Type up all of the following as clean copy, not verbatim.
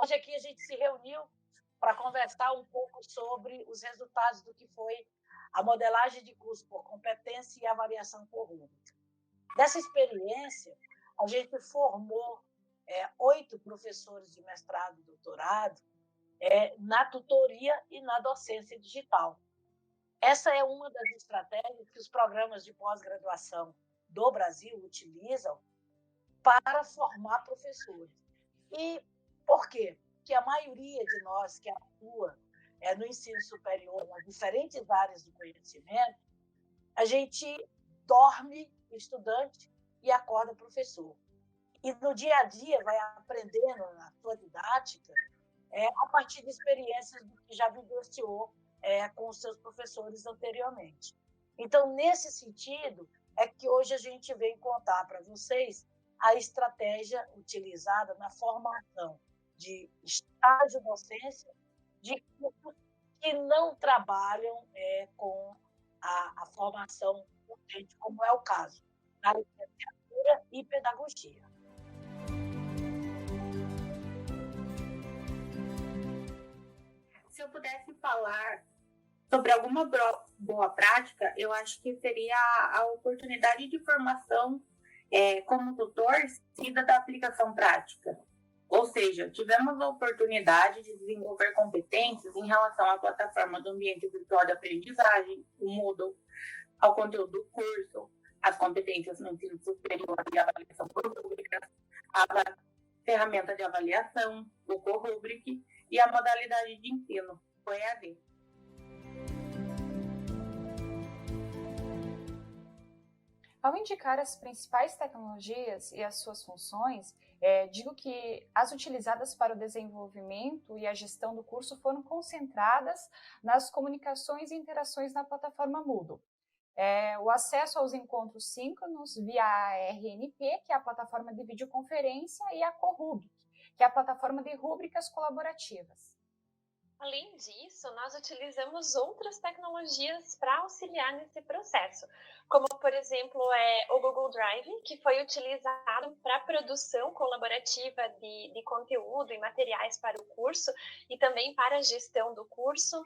hoje aqui a gente se reuniu para conversar um pouco sobre os resultados do que foi a modelagem de curso por competência e avaliação por rúbrica. Dessa experiência, a gente formou 8 professores de mestrado e doutorado na tutoria e na docência digital. Essa é uma das estratégias que os programas de pós-graduação do Brasil utilizam para formar professores. E por quê? Porque a maioria de nós que atua no ensino superior, nas diferentes áreas do conhecimento, a gente dorme estudante e acorda professor. E no dia a dia vai aprendendo na sua didática a partir de experiências do que já vivenciou com os seus professores anteriormente. Então, nesse sentido, é que hoje a gente vem contar para vocês a estratégia utilizada na formação de estágio docência de cursos que não trabalham com a formação docente, como é o caso da licenciatura e pedagogia. Se eu pudesse falar sobre alguma boa prática, eu acho que seria a oportunidade de formação como tutor seguida da aplicação prática. Ou seja, tivemos a oportunidade de desenvolver competências em relação à plataforma do ambiente virtual de aprendizagem, o Moodle, ao conteúdo do curso, as competências no ensino superior e avaliação por rúbricas, a ferramenta de avaliação, o Corrubric e a modalidade de ensino, o EAD. Ao indicar as principais tecnologias e as suas funções, digo que as utilizadas para o desenvolvimento e a gestão do curso foram concentradas nas comunicações e interações na plataforma Moodle. O acesso aos encontros síncronos via a RNP, que é a plataforma de videoconferência, e a Corrubric, que é a plataforma de rúbricas colaborativas. Além disso, nós utilizamos outras tecnologias para auxiliar nesse processo, como, por exemplo, o Google Drive, que foi utilizado para a produção colaborativa de conteúdo e materiais para o curso e também para a gestão do curso,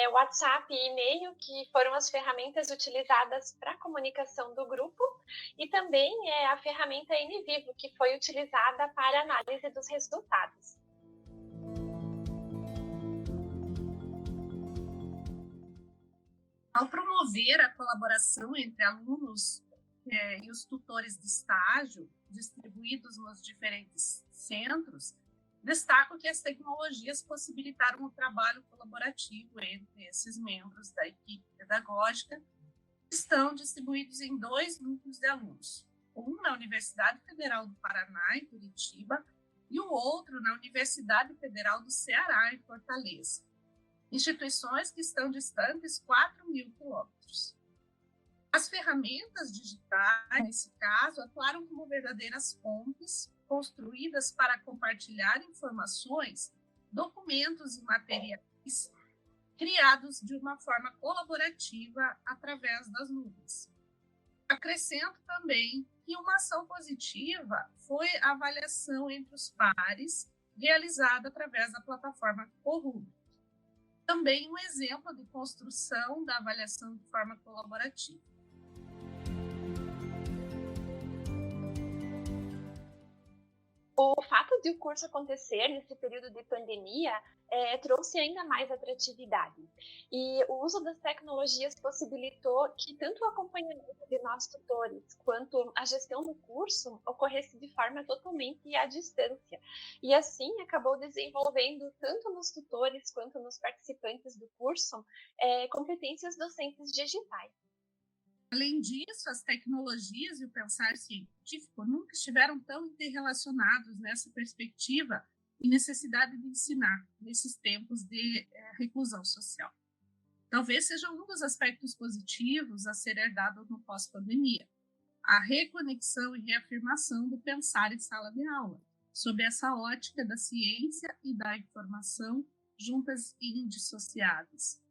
o WhatsApp e e-mail, que foram as ferramentas utilizadas para a comunicação do grupo, e também a ferramenta NVivo, que foi utilizada para a análise dos resultados. Ao promover a colaboração entre alunos e os tutores de estágio, distribuídos nos diferentes centros, destaco que as tecnologias possibilitaram o trabalho colaborativo entre esses membros da equipe pedagógica, que estão distribuídos em 2 grupos de alunos, um na Universidade Federal do Paraná, em Curitiba, e o outro na Universidade Federal do Ceará, em Fortaleza. Instituições que estão distantes 4.000 quilômetros. As ferramentas digitais, nesse caso, atuaram como verdadeiras pontes construídas para compartilhar informações, documentos e materiais criados de uma forma colaborativa através das nuvens. Acrescento também que uma ação positiva foi a avaliação entre os pares realizada através da plataforma Corrubric. Também um exemplo de construção da avaliação de forma colaborativa. O fato de o curso acontecer nesse período de pandemia trouxe ainda mais atratividade. E o uso das tecnologias possibilitou que tanto o acompanhamento de nós tutores quanto a gestão do curso ocorresse de forma totalmente à distância. E assim acabou desenvolvendo tanto nos tutores quanto nos participantes do curso competências docentes digitais. Além disso, as tecnologias e o pensar científico nunca estiveram tão interrelacionados nessa perspectiva e necessidade de ensinar nesses tempos de reclusão social. Talvez seja um dos aspectos positivos a ser herdado no pós-pandemia, a reconexão e reafirmação do pensar em sala de aula, sob essa ótica da ciência e da informação juntas e indissociáveis.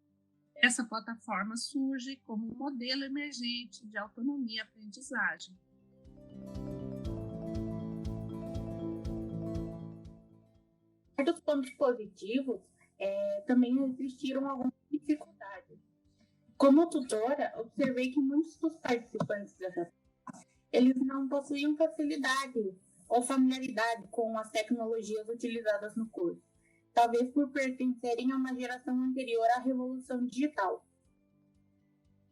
Essa plataforma surge como um modelo emergente de autonomia e aprendizagem. dos pontos positivos, também existiram algumas dificuldades. Como tutora, observei que muitos dos participantes dessa eles não possuíam facilidade ou familiaridade com as tecnologias utilizadas no curso, talvez por pertencerem a uma geração anterior à revolução digital.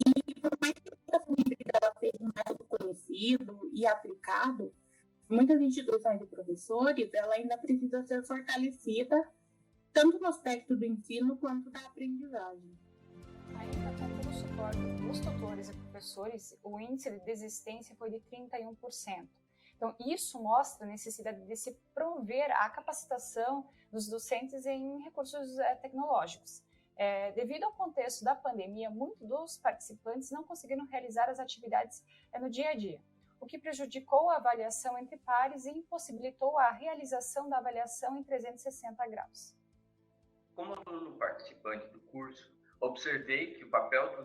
E por mais que a educação híbrida seja um método conhecido e aplicado, muitas instituições e professores, ela ainda precisa ser fortalecida, tanto no aspecto do ensino quanto da aprendizagem. Ainda com todo o suporte dos tutores e professores, o índice de desistência foi de 31%. Então, isso mostra a necessidade de se promover a capacitação dos docentes em recursos tecnológicos. Devido ao contexto da pandemia, muitos dos participantes não conseguiram realizar as atividades no dia a dia, o que prejudicou a avaliação entre pares e impossibilitou a realização da avaliação em 360 graus. Como aluno participante do curso, observei que o papel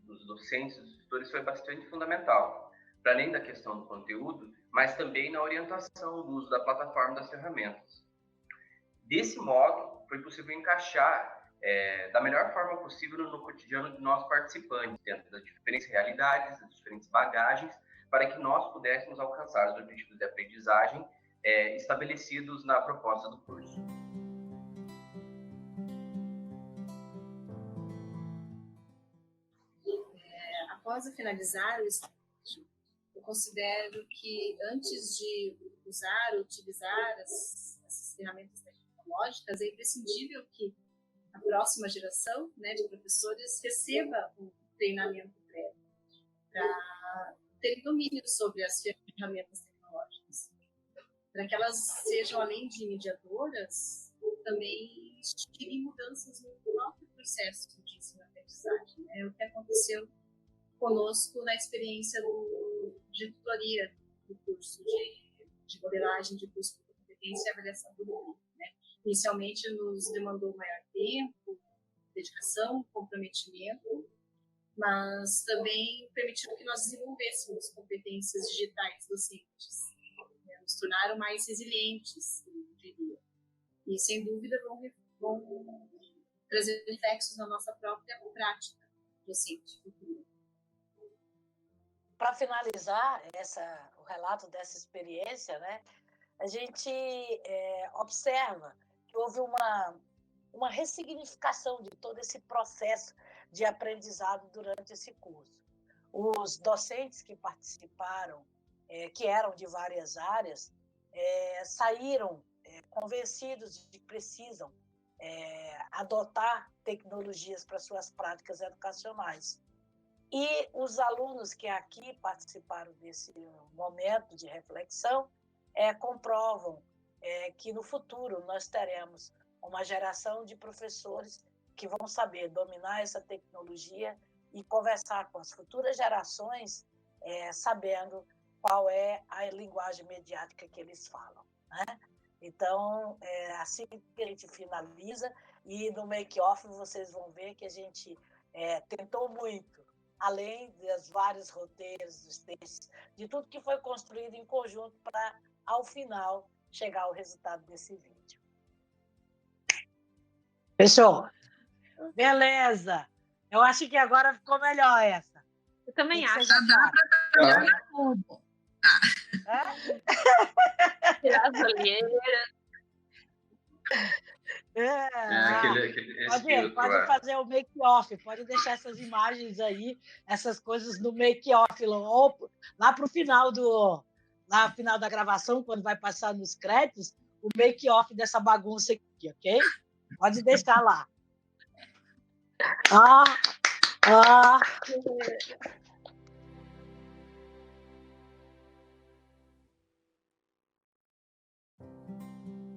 dos docentes e dos tutores foi bastante fundamental, para além da questão do conteúdo, mas também na orientação do uso da plataforma e das ferramentas. Desse modo, foi possível encaixar da melhor forma possível no cotidiano de nós participantes, dentro das diferentes realidades, das diferentes bagagens, para que nós pudéssemos alcançar os objetivos de aprendizagem estabelecidos na proposta do curso. Após finalizar o estágio, eu considero que antes de utilizar essas ferramentas tecnológicas, é imprescindível que a próxima geração, né, de professores receba um treinamento prévio para ter domínio sobre as ferramentas tecnológicas, para que elas sejam, além de mediadoras, também instigem mudanças no próprio processo de ensino-aprendizagem. Né? O que aconteceu conosco na experiência de tutoria do curso de modelagem de curso de competência e avaliação do nível. Né? Inicialmente nos demandou maior tempo, dedicação, comprometimento, mas também permitiu que nós desenvolvêssemos competências digitais docentes, né? Nos tornaram mais resilientes, eu diria. E, sem dúvida, vão trazer reflexos na nossa própria prática docente futura. Para finalizar o relato dessa experiência, né, a gente observa que houve uma ressignificação de todo esse processo de aprendizado durante esse curso. Os docentes que participaram, que eram de várias áreas, saíram convencidos de que precisam adotar tecnologias para suas práticas educacionais. E os alunos que aqui participaram desse momento de reflexão comprovam que no futuro nós teremos uma geração de professores que vão saber dominar essa tecnologia e conversar com as futuras gerações sabendo qual é a linguagem mediática que eles falam, né? Então, assim que a gente finaliza, e no make-off vocês vão ver que a gente tentou muito, além dos vários roteiros, dos textos, de tudo que foi construído em conjunto para, ao final, chegar ao resultado desse vídeo. Fechou? Beleza! Eu acho que agora ficou melhor essa. Eu também acho. Dá para trabalhar tudo. Tirar as olheiras. Pode fazer o make-off, pode deixar essas imagens aí, essas coisas no make-off, lá para o final da gravação, quando vai passar nos créditos, o make-off dessa bagunça aqui, ok? Pode deixar lá.